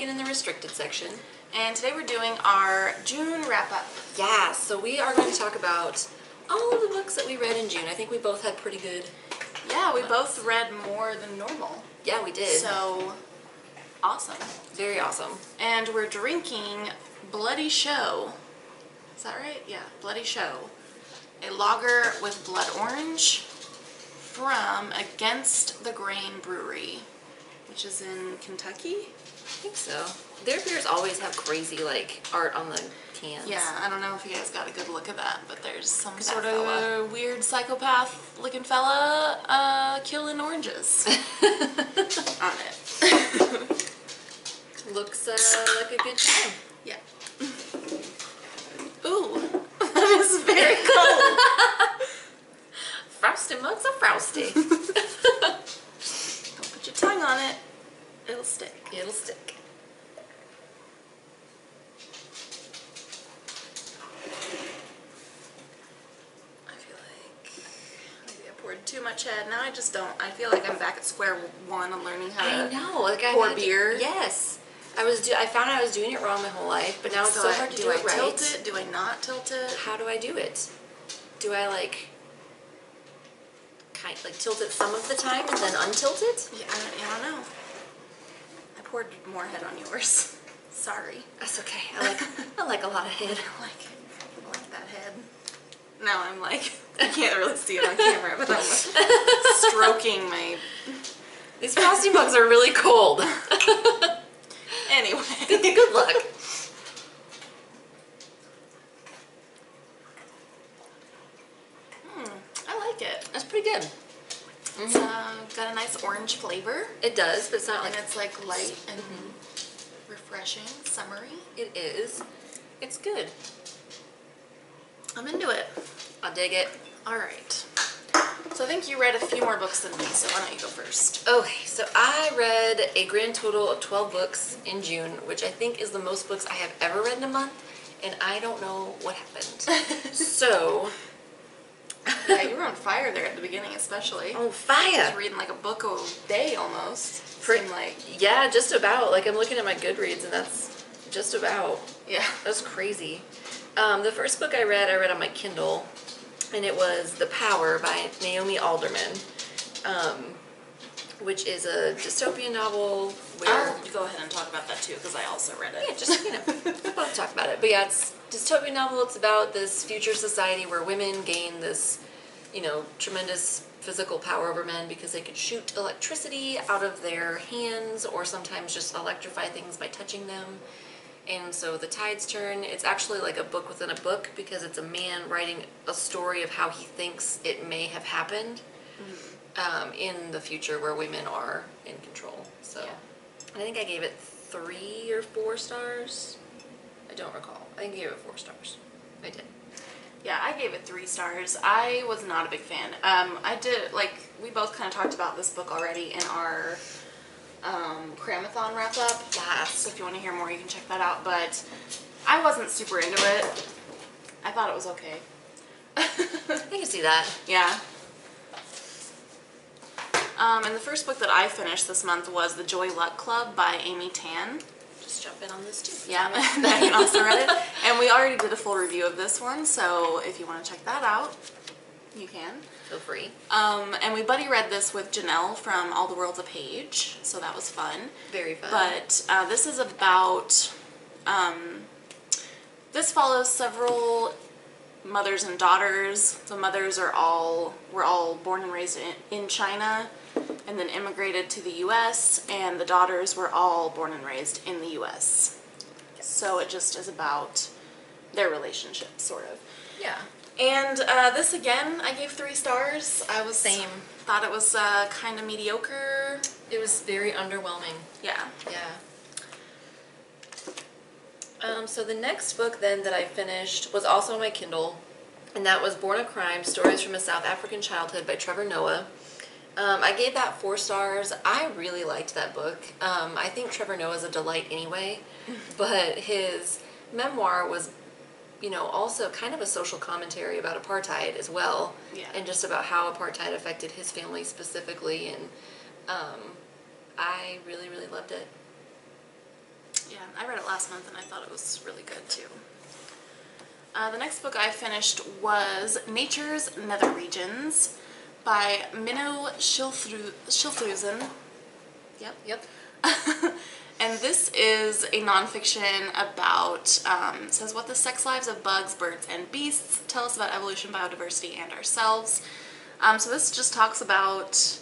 Megan in the restricted section. And today we're doing our June wrap-up. Yeah, so we are going to talk about all of the books that we read in June. I think we both had pretty good Yeah, we both read more than normal. Yeah, we did. So, awesome. Very awesome. And we're drinking Bloody Show. Is that right? Yeah, Bloody Show. A lager with blood orange from Against the Grain Brewery, which is in Kentucky. I think so. Their beers always have crazy like art on the cans. Yeah, I don't know if you guys got a good look at that, but there's some That sort fella. of weird psychopath looking fella killing oranges on it. Looks like a good time. Yeah. Ooh, that is very cold. Frosty mugs are frosty. Don't put your tongue on it. It'll stick. It'll stick. I feel like maybe I poured too much head. Now I just don't. I feel like I'm back at square one on learning how I to know. Like I pour had to- beer. Yes. I found out I was doing it wrong my whole life, but now it's so hard to do it right. Do I tilt it? Do I not tilt it? How do I do it? Do I like tilt it some of the time and then untilt it? Yeah, I don't know. I poured more head on yours. Sorry. That's okay. I like a lot of head. I like that head. Now I'm like, I can't really see it on camera, but I'm stroking my... These frosty mugs are really cold. Anyway. Good luck. I like it. That's pretty good. It's got a nice orange flavor. It does, but it's not And like... it's like light and refreshing, summery. It is. It's good. I'm into it. I'll dig it. All right. So I think you read a few more books than me, so why don't you go first? Okay, so I read a grand total of 12 books in June, which I think is the most books I have ever read in a month, and I don't know what happened. So... Yeah, you were on fire there at the beginning, especially. On I fire! was reading like a book a day almost. Pretty- Seemed like. Yeah, just about. Like, I'm looking at my Goodreads, and that's just about. Yeah. That's crazy. The first book I read on my Kindle, and it was The Power by Naomi Alderman, which is a dystopian novel where... I'll go ahead and talk about that too, because I also read it. Yeah, just, we'll both talk about it. But yeah, it's a dystopian novel. It's about this future society where women gain this, tremendous physical power over men because they could shoot electricity out of their hands or sometimes just electrify things by touching them. And so the tides turn. It's actually like a book within a book because it's a man writing a story of how he thinks it may have happened in the future where women are in control. So Yeah. I think I gave it 3 or 4 stars. I don't recall. I think I gave it 4 stars. I did. Yeah, I gave it 3 stars. I was not a big fan. We both kind of talked about this book already in our Cramathon wrap-up. Yes. So if you want to hear more, you can check that out. But I wasn't super into it. I thought it was okay. I can see that. Yeah. And the first book that I finished this month was The Joy Luck Club by Amy Tan. Just jump in on this too. Yeah, Megan also read it. And we already did a full review of this one, so if you want to check that out, you can. Feel free. And we buddy read this with Janelle from All the World's a Page, so that was fun. Very fun. But this is about, this follows several mothers and daughters. The mothers were all born and raised in China and then immigrated to the U.S., and the daughters were all born and raised in the U.S. So it just is about their relationship, sort of. Yeah. And this again, I gave 3 stars. I was Same. Thought it was kind of mediocre. It was very underwhelming. Yeah. Yeah. So the next book then that I finished was also on my Kindle, and that was Born a Crime, Stories from a South African Childhood by Trevor Noah. I gave that 4 stars. I really liked that book. I think Trevor Noah's a delight anyway, but his memoir was, also kind of a social commentary about apartheid as well, and just about how apartheid affected his family specifically, and I really, really loved it. I read it last month and I thought it was really good too. The next book I finished was Nature's Nether Regions by Minnow Schilthuysen. Yep. And this is a nonfiction about, says what the sex lives of bugs, birds, and beasts tell us about evolution, biodiversity, and ourselves. So this just talks about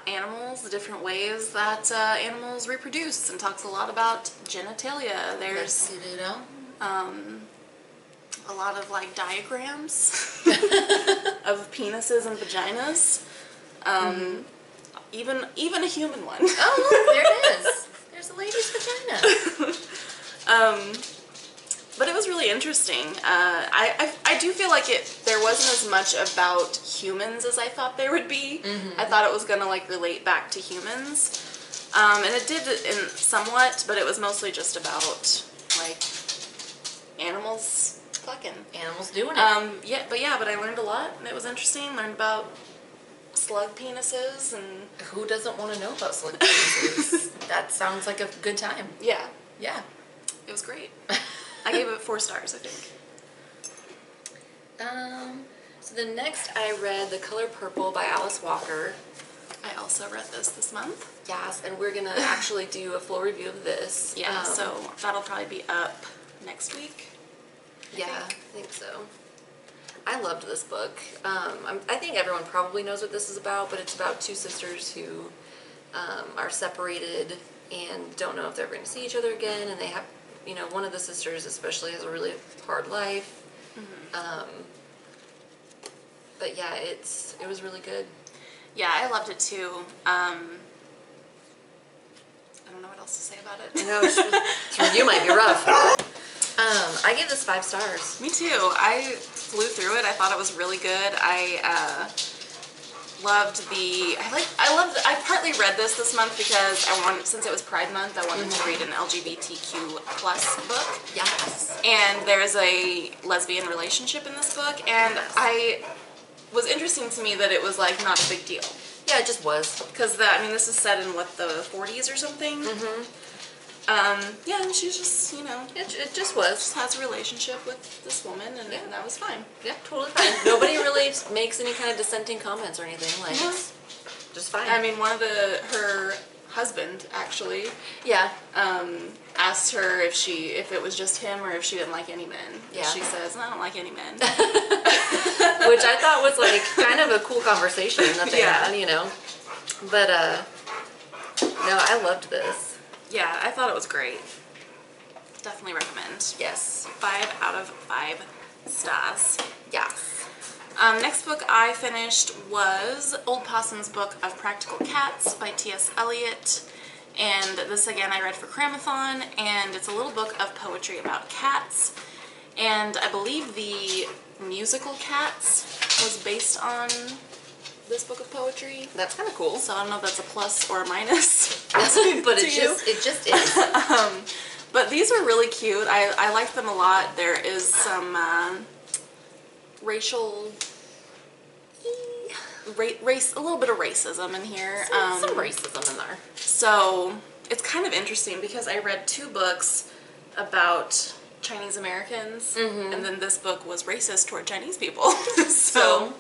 animals, the different ways that animals reproduce, and talks a lot about genitalia. There's a lot of like diagrams of penises and vaginas. Even a human one. Oh, look, there it is. There's a lady's vagina. But it was really interesting. I do feel like there wasn't as much about humans as I thought there would be. I thought it was gonna like relate back to humans, and it did in somewhat, but it was mostly just about like animals fucking. Animals doing it. But I learned a lot, and it was interesting. Learned about slug penises, and who doesn't want to know about slug penises? That sounds like a good time. Yeah, it was great. I gave it 4 stars, I think. So the next I read The Color Purple by Alice Walker. I also read this month. Yes, and we're gonna actually do a full review of this. Yeah, so that'll probably be up next week. I think so. I loved this book. I think everyone probably knows what this is about, but it's about 2 sisters who are separated and don't know if they're going to see each other again, and they have, one of the sisters especially has a really hard life. But yeah, it was really good. Yeah, I loved it too. I don't know what else to say about it. I know, this review might be rough. I gave this 5 stars. Me too. I flew through it. I thought it was really good. I partly read this month because since it was Pride Month, I wanted to read an LGBTQ plus book. Yes. And there's a lesbian relationship in this book, and was interesting to me that it was like not a big deal. Yeah, it just was. Because this is set in what, the 40s or something? And she's just, it just was. Just has a relationship with this woman, and that was fine. Yeah, totally fine. Nobody really makes any kind of dissenting comments or anything. Like, it's just fine. One of her husband, actually, asked her if it was just him or if she didn't like any men. Yeah. She says, I don't like any men. Which I thought was like kind of a cool conversation that they had, But, no, I loved this. Yeah, I thought it was great. Definitely recommend. Yes. 5 out of 5 stars. Yes. Next book I finished was Old Possum's Book of Practical Cats by T.S. Eliot. And this again I read for Cramathon, and it's a little book of poetry about cats. And I believe the musical Cats was based on this book of poetry. That's kind of cool. So I don't know if that's a plus or a minus. But it just is. But these are really cute. I like them a lot. There is some racial a little bit of racism in here. Some racism in there. So it's kind of interesting because I read 2 books about Chinese Americans, and then this book was racist toward Chinese people. So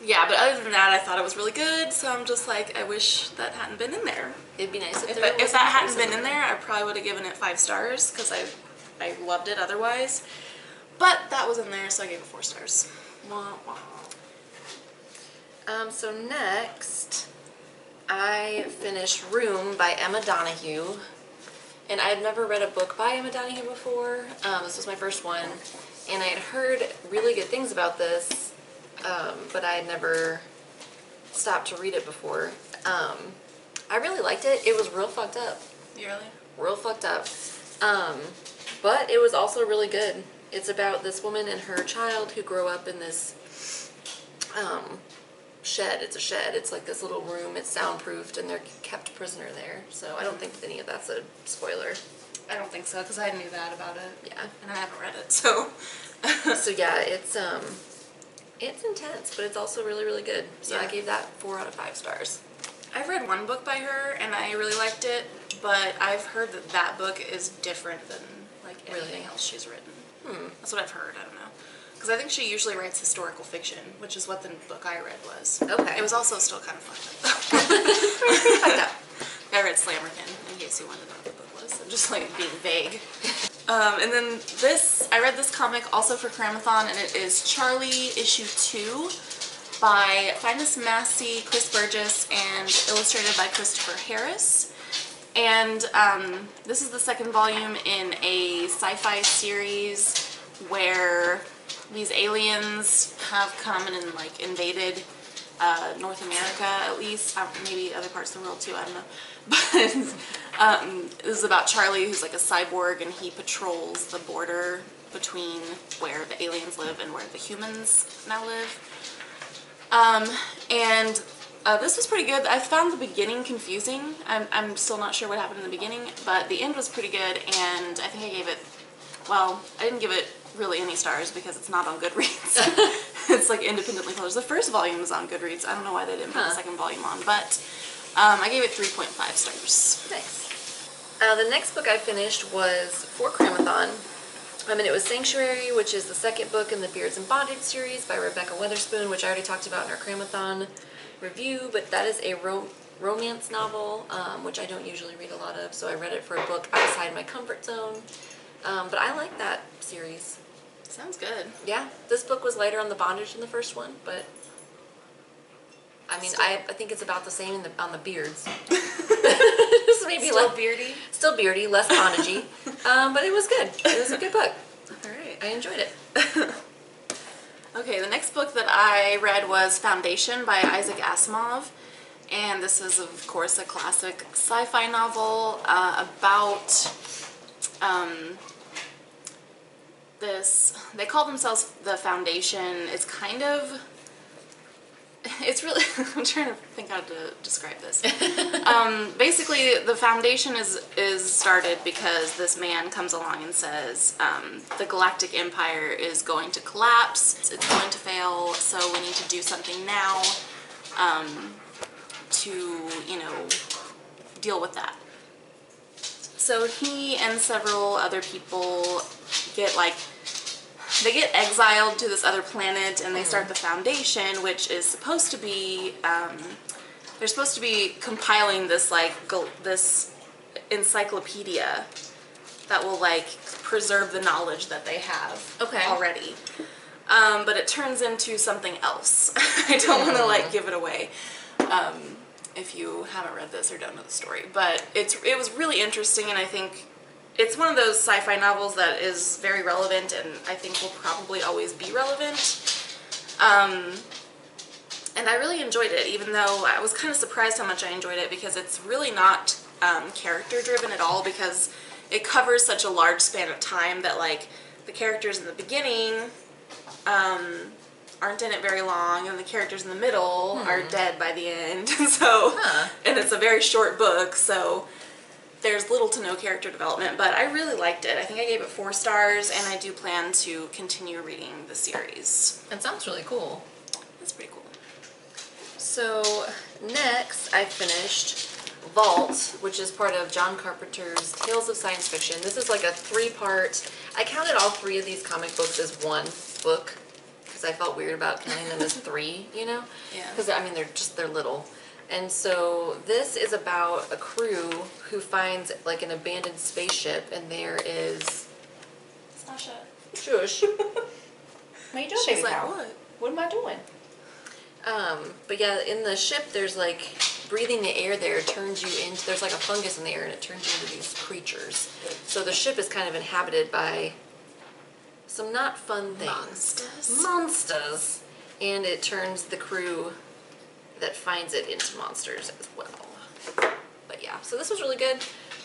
yeah, but other than that, I thought it was really good, so I'm just like, I wish that hadn't been in there. It'd be nice if that hadn't been in there, I probably would have given it 5 stars, because I loved it otherwise. But that was in there, so I gave it 4 stars. Wah, wah. So next, I finished Room by Emma Donoghue. And I had never read a book by Emma Donoghue before. This was my first one. And I had heard really good things about this, but I had never stopped to read it before. I really liked it. It was real fucked up. Really? Real fucked up. But it was also really good. It's about this woman and her child who grow up in this shed. It's a shed. It's like this little room. It's soundproofed, and they're kept prisoner there. So I don't think any of that's a spoiler. I don't think so, because I knew that about it. Yeah. And I haven't read it, so. So yeah, it's intense, but it's also really, really good. So I gave that 4 out of 5 stars. I've read one book by her, and I really liked it, but I've heard that that book is different than like anything Really? else she's written. That's what I've heard. I don't know. Because I think she usually writes historical fiction, which is what the book I read was. Okay. It was also still kind of fucked up. Fucked up. I read Slammerkin, in case you wanted to know what the book was. I'm just like being vague. And then I read this comic also for Cramathon, and it is Charlie issue 2 by Finus Massey, Chris Burgess, and illustrated by Christopher Harris. And this is the second volume in a sci-fi series where these aliens have come and like invaded North America, at least, maybe other parts of the world too, I don't know. But this is about Charlie, who's like a cyborg, and he patrols the border between where the aliens live and where the humans now live. And this was pretty good. I found the beginning confusing. I'm still not sure what happened in the beginning, but the end was pretty good, and I think I gave it, well, I didn't give it really any stars because it's not on Goodreads. It's like independently published. The first volume is on Goodreads. I don't know why they didn't put the second volume on, but I gave it 3.5 stars. Nice. The next book I finished was for Cramathon. And it was Sanctuary, which is the second book in the Beards and Bondage series by Rebecca Weatherspoon, which I already talked about in our Cramathon review, but that is a romance novel, which I don't usually read a lot of, so I read it for a book outside my comfort zone. But I like that series. Sounds good. Yeah, this book was lighter on the bondage than the first one, but I mean, I think it's about the same on the beards. Just maybe Still beardy? Still beardy, less bondagey. But it was good. It was a good book. Alright. I enjoyed it. Okay, the next book that I read was Foundation by Isaac Asimov. And this is, of course, a classic sci-fi novel about this. They call themselves the Foundation. It's kind of... It's really... I'm trying to think how to describe this. Basically, the Foundation is started because this man comes along and says the Galactic Empire is going to collapse, it's going to fail, so we need to do something now to, you know, deal with that. So he and several other people get they get exiled to this other planet, and they start the Foundation, which is supposed to be, they're supposed to be compiling this, this encyclopedia that will, preserve the knowledge that they have already. But it turns into something else. I don't want to, give it away if you haven't read this or don't know the story. But it was really interesting, and I think it's one of those sci-fi novels that is very relevant, and I think will probably always be relevant. And I really enjoyed it, even though I was kind of surprised how much I enjoyed it, because it's really not character-driven at all, because it covers such a large span of time that, the characters in the beginning aren't in it very long, and the characters in the middle are dead by the end. So, and it's a very short book, so there's little to no character development, but I really liked it. I think I gave it 4 stars, and I do plan to continue reading the series. It sounds really cool. It's pretty cool. So next I finished Vault, which is part of John Carpenter's Tales of Science Fiction. This is like a 3-part, I counted all 3 of these comic books as one book, because I felt weird about counting them as 3, you know? Yeah. Because, I mean, they're little. And so this is about a crew who finds an abandoned spaceship, and there is... Sasha. Shush. What are you doing, She's baby like, cow? What am I doing? But yeah, in the ship there's breathing the air there turns you into, there's a fungus in the air, and it turns you into these creatures. So the ship is kind of inhabited by some not fun things. Monsters. And it turns the crew that finds it into monsters as well. But yeah, so this was really good.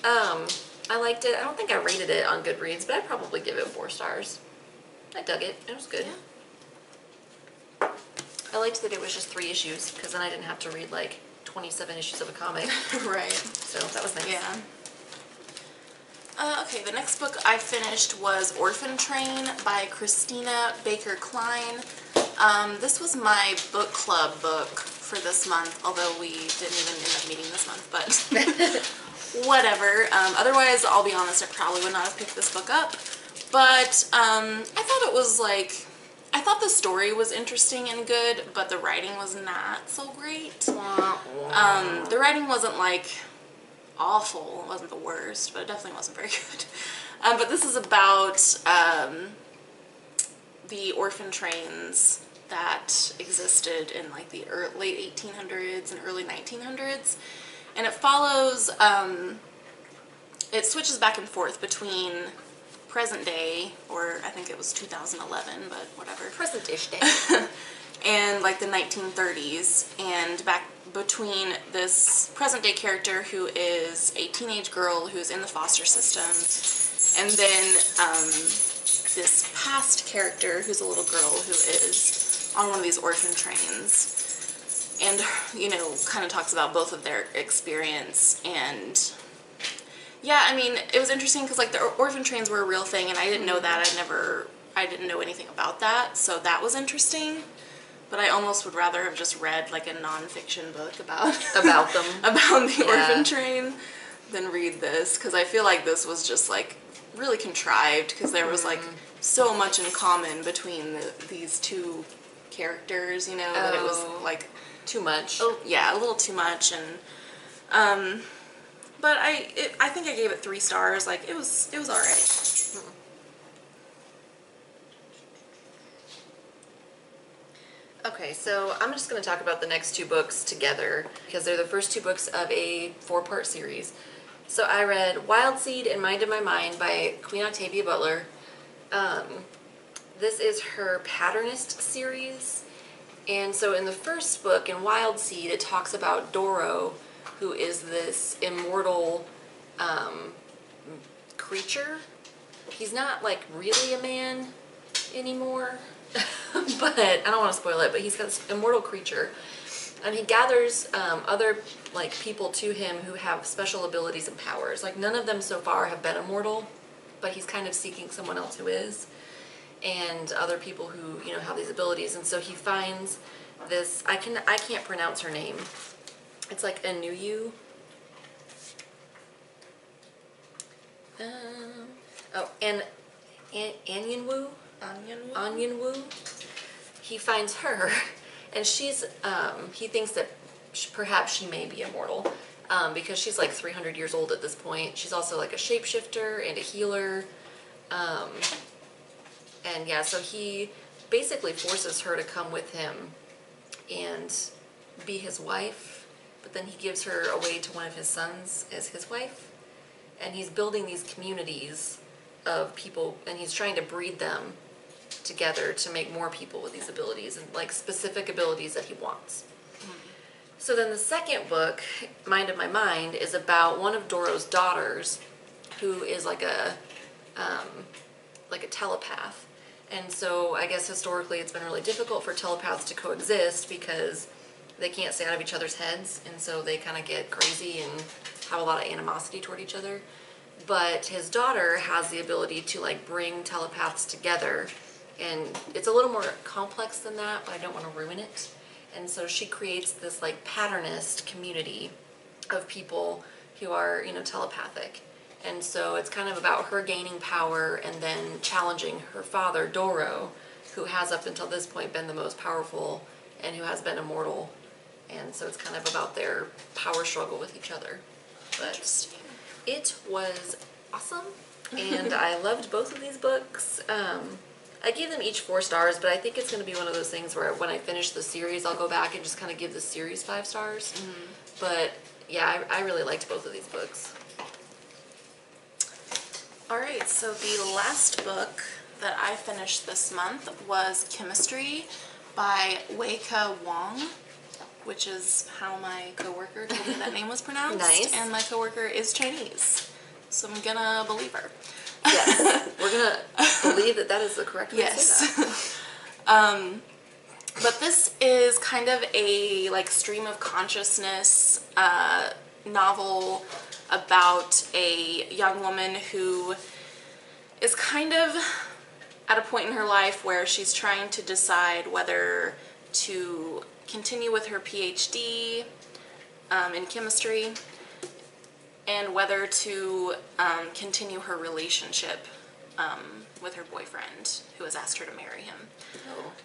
I liked it. I don't think I rated it on Goodreads, but I'd probably give it 4 stars. I dug it. It was good. Yeah. I liked that it was just 3 issues, because then I didn't have to read 27 issues of a comic. Right. So that was nice. Yeah. Okay, the next book I finished was Orphan Train by Christina Baker Klein. This was my book club book for this month, although we didn't even end up meeting this month, but whatever. Otherwise, I'll be honest, I probably would not have picked this book up. But I thought it was like, I thought the story was interesting and good, but the writing was not so great. The writing wasn't like awful. It wasn't the worst, but it definitely wasn't very good. But this is about the orphan trains that existed in like the late 1800s and early 1900s. And it follows, it switches back and forth between present day, or I think it was 2011, but whatever. Present-ish day. And like the 1930s, and back between this present day character who is a teenage girl who's in the foster system, and then this past character who's a little girl who is on one of these orphan trains, and, you know, kind of talks about both of their experience. And yeah, I mean, it was interesting because like the orphan trains were a real thing, and I didn't know that. I didn't know anything about that, so that was interesting. But I almost would rather have just read like a nonfiction book about them, about the orphan train, than read this, because I feel like this was just like really contrived, because there was like so much in common between these two characters, you know, that it was like too much. Oh yeah, a little too much. And but I think I gave it 3 stars. Like it was all right. Okay, so I'm just going to talk about the next 2 books together because they're the first 2 books of a 4-part series. So I read Wild Seed and Mind in My Mind by Queen Octavia Butler. This is her Patternist series. And so in the first book, in Wild Seed, it talks about Doro, who is this immortal creature. He's not like really a man anymore, but I don't want to spoil it, but he's got this immortal creature. And he gathers other like people to him who have special abilities and powers. Like none of them so far have been immortal, but he's kind of seeking someone else who is. And other people who, you know, have these abilities. And so he finds this, I can't pronounce her name. It's like Anuyu. And Anyanwu? Anyanwu. He finds her, and she's, he thinks that perhaps she may be immortal, because she's like 300 years old at this point. She's also like a shapeshifter and a healer. And yeah, so he basically forces her to come with him and be his wife, but then he gives her away to one of his sons as his wife. And he's building these communities of people, and he's trying to breed them together to make more people with these abilities and like specific abilities that he wants. So then the second book, Mind of My Mind, is about one of Doro's daughters who is like a telepath. And so I guess historically it's been really difficult for telepaths to coexist because they can't stay out of each other's heads, and so they kind of get crazy and have a lot of animosity toward each other. But his daughter has the ability to like bring telepaths together, and it's a little more complex than that, but I don't want to ruin it. And so she creates this like patternist community of people who are, you know, telepathic. And so it's kind of about her gaining power and then challenging her father, Doro, who has up until this point been the most powerful and who has been immortal. And so it's kind of about their power struggle with each other. But it was awesome, and I loved both of these books. I gave them each 4 stars, but I think it's going to be one of those things where when I finish the series, I'll go back and just kind of give the series 5 stars. But yeah, I really liked both of these books. Alright, so the last book that I finished this month was Chemistry by Wei-Ke Wong, which is how my coworker told me that name was pronounced. Nice. And my coworker is Chinese, so I'm gonna believe her. Yes, we're gonna believe that that is the correct way to say that. But this is kind of a like stream of consciousness novel about a young woman who is kind of at a point in her life where she's trying to decide whether to continue with her PhD in chemistry, and whether to continue her relationship with her boyfriend, who has asked her to marry him.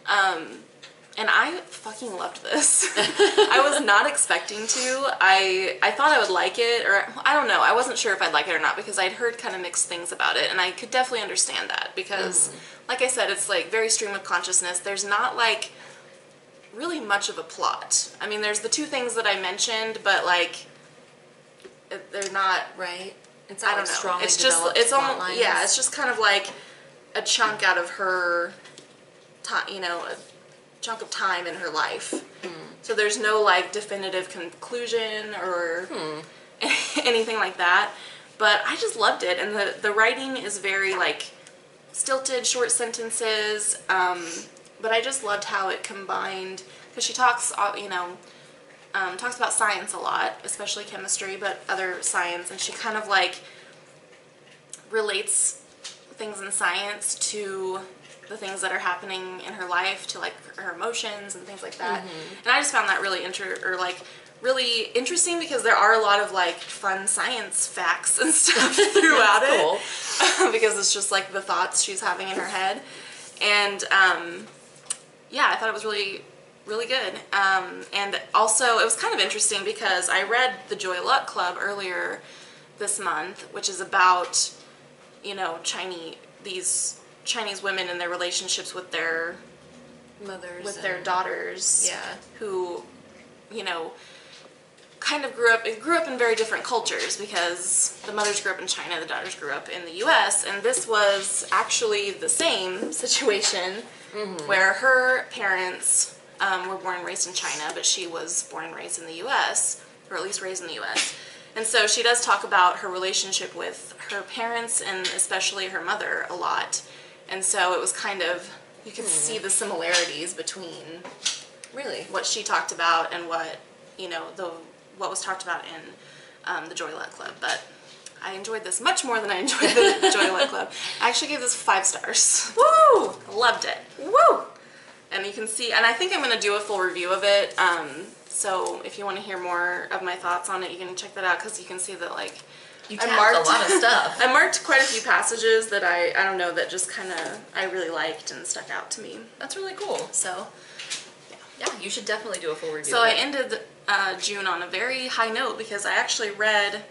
Oh. And I fucking loved this. I was not expecting to. I thought I would like it, or I don't know. I wasn't sure if I'd like it or not because I'd heard kind of mixed things about it, and I could definitely understand that because, like I said, it's like very stream of consciousness. There's not like really much of a plot. I mean, there's the two things that I mentioned, but like they're not right. It's not, not I don't know. strongly It's just developed it's plot almost lines. yeah. It's just kind of like a chunk out of her time, you know, a chunk of time in her life. So there's no like definitive conclusion or anything like that. But I just loved it, and the writing is very like stilted, short sentences. But I just loved how it combined, because she talks, you know, talks about science a lot, especially chemistry, but other science, and she kind of like relates things in science to the things that are happening in her life, to like her emotions and things like that. And I just found that really really interesting because there are a lot of like fun science facts and stuff throughout it. Because it's just like the thoughts she's having in her head. And yeah, I thought it was really, really good. And also it was kind of interesting because I read The Joy Luck Club earlier this month, which is about, you know, these Chinese women and their relationships with their mothers, with their daughters, yeah, who, you know, kind of grew up in very different cultures, because the mothers grew up in China, the daughters grew up in the U.S., and this was actually the same situation, where her parents were born and raised in China, but she was born and raised in the U.S., or at least raised in the U.S. And so she does talk about her relationship with her parents and especially her mother a lot. And so it was kind of, you could see the similarities between really what she talked about and what, you know, what was talked about in the Joy Luck Club. But I enjoyed this much more than I enjoyed the Joy Luck Club. I actually gave this 5 stars. Woo! Loved it. Woo! And you can see, and I think I'm going to do a full review of it. So if you want to hear more of my thoughts on it, you can check that out, because you can see that, like, You tapped a lot of stuff. I marked quite a few passages that I don't know, that just kind of, I really liked and stuck out to me. That's really cool. So, yeah, you should definitely do a full review. So I ended June on a very high note, because I actually read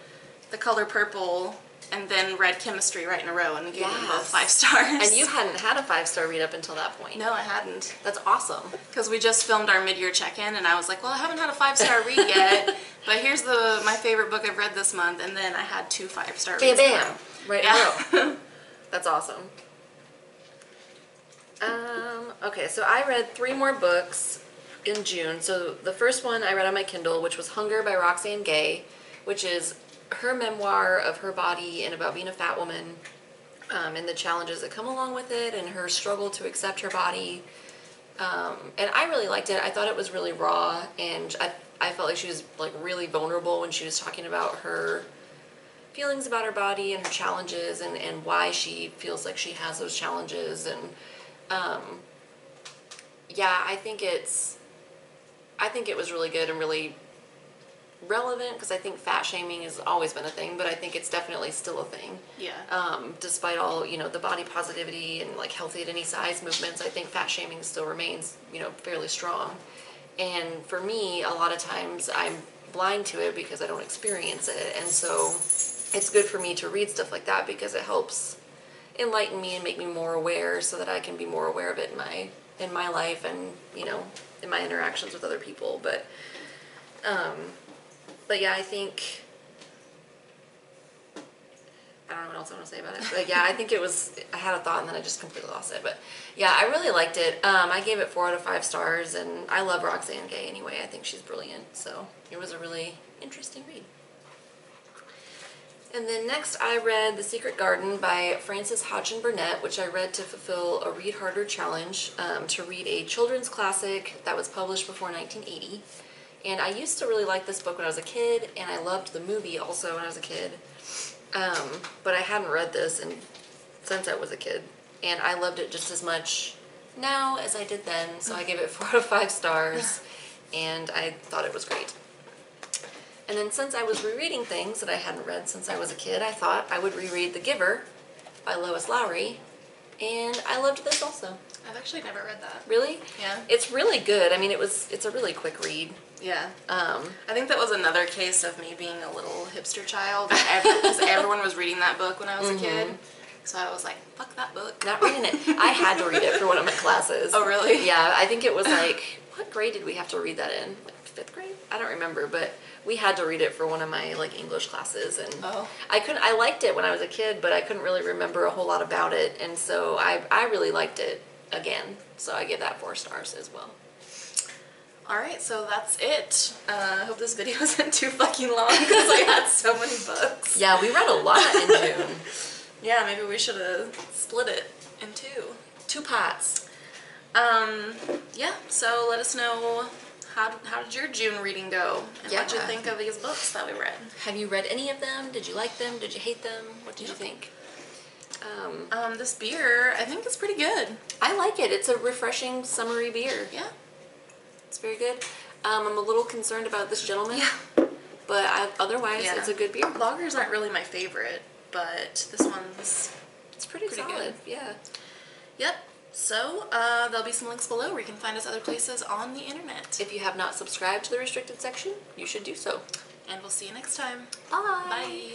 The Color Purple and then read Chemistry right in a row, and gave them both 5 stars. And you hadn't had a 5-star read up until that point. No, I hadn't. That's awesome. Because we just filmed our mid-year check-in, and I was like, well, I haven't had a 5-star read yet, but here's my favorite book I've read this month, and then I had 2 5-star reads. Bam! Right in a row. That's awesome. Okay, so I read 3 more books in June. So the first one I read on my Kindle, which was Hunger by Roxane Gay, which is her memoir of her body and about being a fat woman, and the challenges that come along with it, and her struggle to accept her body. And I really liked it. I thought it was really raw, and I felt like she was like really vulnerable when she was talking about her feelings about her body and her challenges, and why she feels like she has those challenges. And yeah, I think it was really good and really relevant, because I think fat shaming has always been a thing, but I think it's definitely still a thing. Yeah. Despite all, you know, the body positivity and like healthy at any size movements, I think fat shaming still remains, you know, fairly strong. And for me, a lot of times I'm blind to it because I don't experience it, and so it's good for me to read stuff like that, because it helps enlighten me and make me more aware, so that I can be more aware of it in my life, and, you know, in my interactions with other people. But yeah, I think, I don't know what else I want to say about it, but yeah, I think I had a thought and then I just completely lost it. But yeah, I really liked it. I gave it 4 out of 5 stars, and I love Roxane Gay anyway. I think she's brilliant, so it was a really interesting read. And then next I read The Secret Garden by Frances Hodgson Burnett, which I read to fulfill a Read Harder challenge, to read a children's classic that was published before 1980. And I used to really like this book when I was a kid, and I loved the movie also when I was a kid. But I hadn't read this since I was a kid, and I loved it just as much now as I did then, so I gave it 4 out of 5 stars, and I thought it was great. And then since I was rereading things that I hadn't read since I was a kid, I thought I would reread The Giver by Lois Lowry, and I loved this also. I've actually never read that. Really? Yeah. It's really good. I mean, it's a really quick read. Yeah. I think that was another case of me being a little hipster child, because everyone was reading that book when I was a kid. So I was like, fuck that book. Not reading it. I had to read it for one of my classes. Oh, really? Yeah, I think it was like, what grade did we have to read that in? Like 5th grade? I don't remember, but we had to read it for one of my like English classes, and I liked it when I was a kid, but I couldn't really remember a whole lot about it, and so I really liked it again. So I give that 4 stars as well. Alright, so that's it. I hope this video isn't too fucking long because I had so many books. Yeah, we read a lot in June. Yeah, maybe we should have split it in 2 pots. Yeah, so let us know how did your June reading go? And what did you think of these books that we read? Have you read any of them? Did you like them? Did you hate them? What did you think? This beer, I think it's pretty good. I like it. It's a refreshing summery beer. Yeah. It's very good. I'm a little concerned about this gentleman. Yeah. But otherwise, it's a good beer. Lagers aren't really my favorite, but this one's pretty solid. Good. Yeah. Yep. So, there'll be some links below where you can find us other places on the internet. If you have not subscribed to the restricted section, you should do so. And we'll see you next time. Bye. Bye.